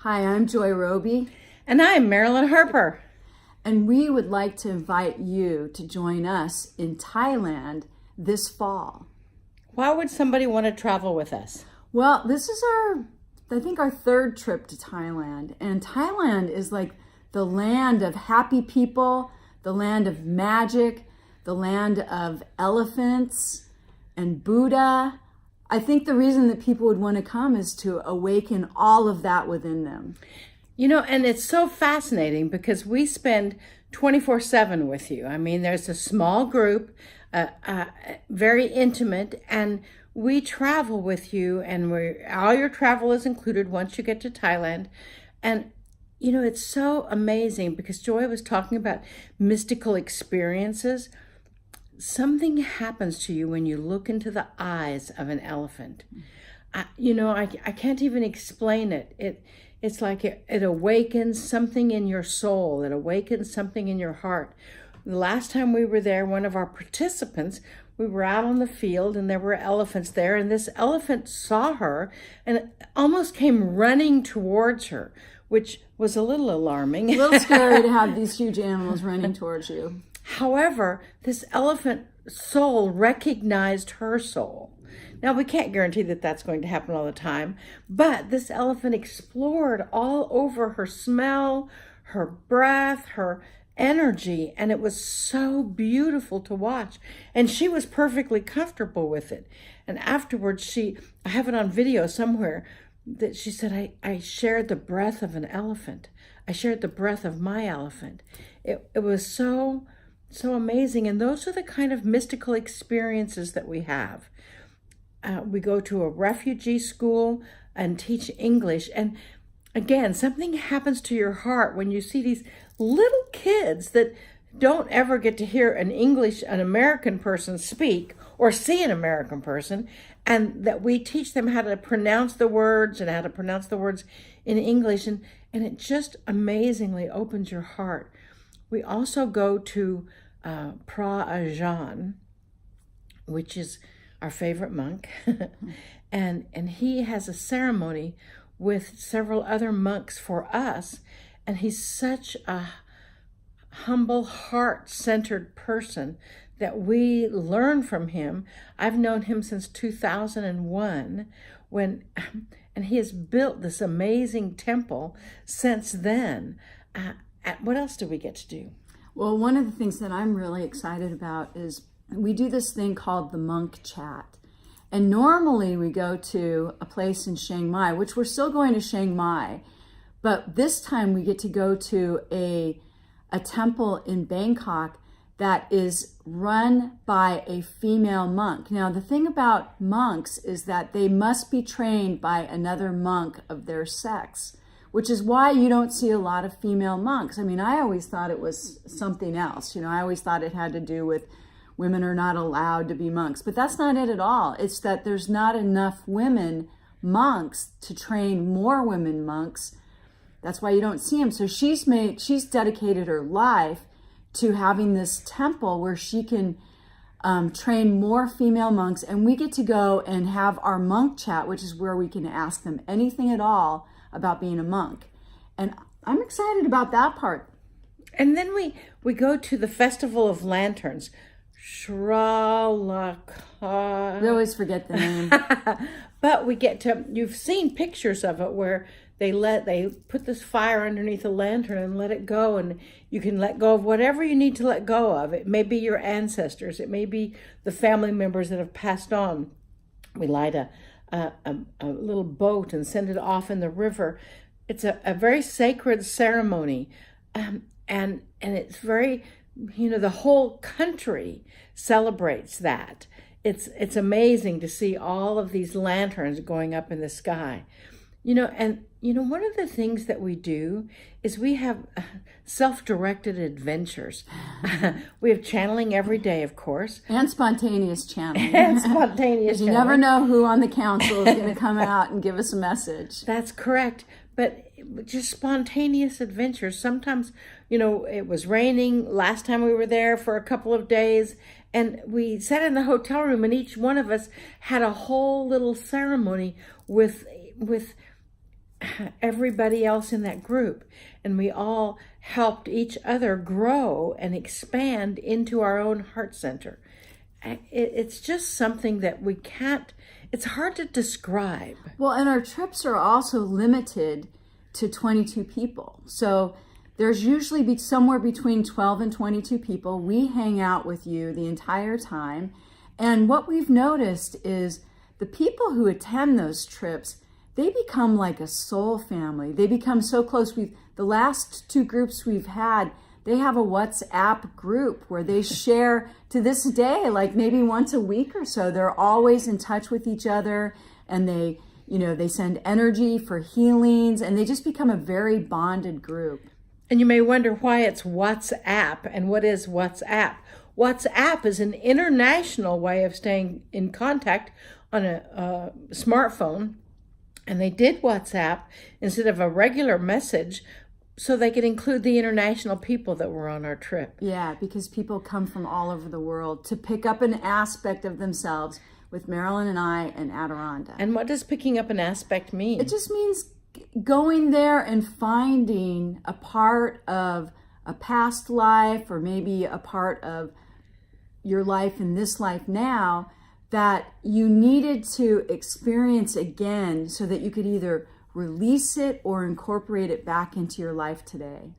Hi, I'm Joy Roby, And I'm Marilyn Harper. and we would like to invite you to join us in Thailand this fall. Why would somebody want to travel with us? Well, this is our third trip to Thailand, and Thailand is like the land of happy people, the land of magic, the land of elephants and Buddha. I think the reason that people would want to come is to awaken all of that within them. You know, and it's so fascinating because we spend 24/7 with you. I mean, there's a small group, very intimate, and we travel with you, and all your travel is included once you get to Thailand. And you know, it's so amazing because Joy was talking about mystical experiences. Something happens to you when you look into the eyes of an elephant. I can't even explain it. It's like it awakens something in your soul. It awakens something in your heart. The last time we were there, one of our participants, we were out on the field and there were elephants there, and this elephant saw her and almost came running towards her, which was a little alarming. A little scary to have these huge animals running towards you. However, this elephant soul recognized her soul. Now, we can't guarantee that that's going to happen all the time, but this elephant explored all over her smell, her breath, her energy, and it was so beautiful to watch. And she was perfectly comfortable with it. And afterwards, I have it on video somewhere, that she said, I shared the breath of an elephant. I shared the breath of my elephant. It was so amazing. And those are the kind of mystical experiences that we have. We go to a refugee school and teach English. And again, something happens to your heart when you see these little kids that don't ever get to hear an American person speak or see an American person, and that we teach them how to pronounce the words and how to pronounce the words in English. And it just amazingly opens your heart. We also go to Pra Ajahn, which is our favorite monk, and he has a ceremony with several other monks for us, and he's such a humble, heart-centered person that we learn from him. I've known him since 2001, and he has built this amazing temple since then. What else do we get to do? Well, one of the things that I'm really excited about is we do this thing called the monk chat. And normally we go to a place in Chiang Mai, which we're still going to Chiang Mai, but this time we get to go to a temple in Bangkok that is run by a female monk. Now, the thing about monks is that they must be trained by another monk of their sex, which is why you don't see a lot of female monks. I mean, I always thought it was something else. I always thought it had to do with women are not allowed to be monks, but that's not it at all. It's that there's not enough women monks to train more women monks. That's why you don't see them. So she's dedicated her life to having this temple where she can train more female monks, and we get to go and have our monk chat, which is where we can ask them anything at all about being a monk. And I'm excited about that part. And then we go to the Festival of Lanterns. Shralaka. I always forget the name. But you've seen pictures of it where they put this fire underneath a lantern and let it go, and you can let go of whatever you need to let go of. It may be your ancestors. It may be the family members that have passed on. We light a little boat and send it off in the river. It's a very sacred ceremony, and it's very, the whole country celebrates that. It's amazing to see all of these lanterns going up in the sky. One of the things that we do is we have self-directed adventures. We have channeling every day, of course. And spontaneous channeling. You never know who on the council is going to come out and give us a message. That's correct. But just spontaneous adventures. Sometimes, it was raining last time we were there for a couple of days, and we sat in the hotel room, and each one of us had a whole little ceremony with everybody else in that group, and we all helped each other grow and expand into our own heart center. It's just something that we can't, it's hard to describe. Well, and our trips are also limited to 22 people. So there's usually somewhere between 12 and 22 people. We hang out with you the entire time. And what we've noticed is the people who attend those trips, they become like a soul family. They become so close. The last two groups we've had, they have a WhatsApp group where they share to this day, like maybe once a week or so. They're always in touch with each other, and they send energy for healings, and they just become a very bonded group. And you may wonder why it's WhatsApp, and what is WhatsApp? WhatsApp is an international way of staying in contact on a smartphone. And they did WhatsApp instead of a regular message so they could include the international people that were on our trip. Yeah, because people come from all over the world to pick up an aspect of themselves with Marilyn and I and Adironnda. And what does picking up an aspect mean? It just means going there and finding a part of a past life, or maybe a part of your life in this life now, that you needed to experience again so that you could either release it or incorporate it back into your life today.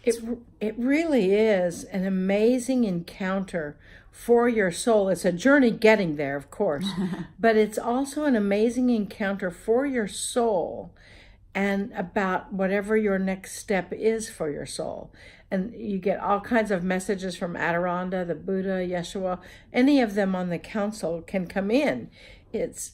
It really is an amazing encounter for your soul. It's a journey getting there, of course, but it's also an amazing encounter for your soul and about whatever your next step is for your soul. And you get all kinds of messages from Adironnda, the Buddha, Yeshua. Any of them on the council can come in. It's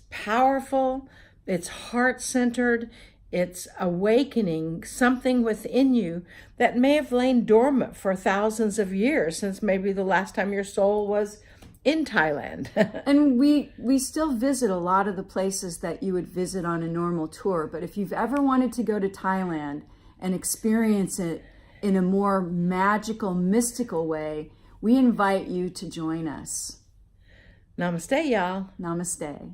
powerful. It's heart-centered. It's awakening something within you that may have lain dormant for thousands of years, since maybe the last time your soul was in Thailand. And we still visit a lot of the places that you would visit on a normal tour. But if you've ever wanted to go to Thailand and experience it in a more magical, mystical way, we invite you to join us. Namaste, y'all. Namaste.